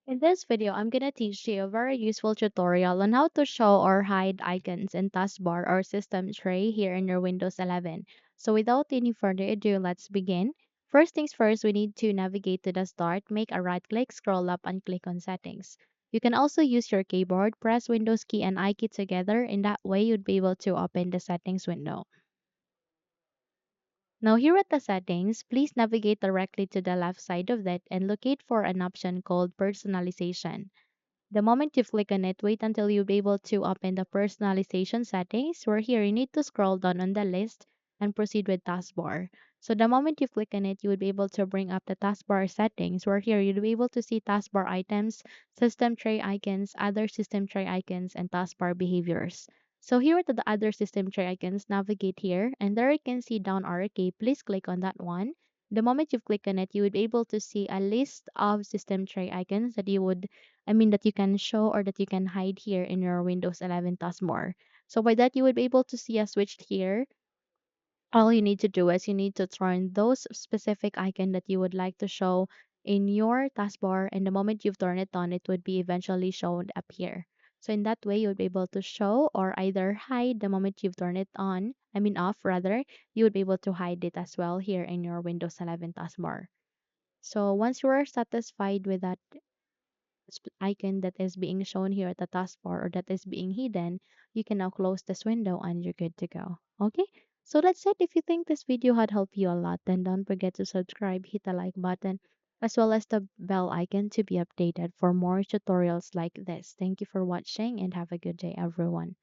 In this video, I'm gonna teach you a very useful tutorial on how to show or hide icons in taskbar or system tray here in your Windows 11. So without any further ado, let's begin. First things first, we need to navigate to the start, make a right click, scroll up and click on settings. You can also use your keyboard, press Windows key and I key together. In that way, you'd be able to open the settings window. Now here at the settings, please navigate directly to the left side of it and locate for an option called personalization. The moment you click on it, wait until you'll be able to open the personalization settings where here you need to scroll down on the list and proceed with taskbar. So the moment you click on it, you will be able to bring up the taskbar settings where here you'll be able to see taskbar items, system tray icons, other system tray icons, and taskbar behaviors. So here at the other system tray icons, navigate here and there you can see down arrow key. Please click on that one. The moment you click on it, you would be able to see a list of system tray icons that you can show or that you can hide here in your Windows 11 taskbar. So by that, you would be able to see a switch here. All you need to do is you need to turn those specific icon that you would like to show in your taskbar, and the moment you've turned it on, it would be eventually shown up here. So in that way, you would be able to show or either hide the moment you've turned it on, off rather, you would be able to hide it as well here in your Windows 11 taskbar. So once you are satisfied with that icon that is being shown here at the taskbar or that is being hidden, you can now close this window and you're good to go. Okay? So that's it. If you think this video had helped you a lot, then don't forget to subscribe, hit the like button, as well as the bell icon to be updated for more tutorials like this. Thank you for watching and have a good day, everyone.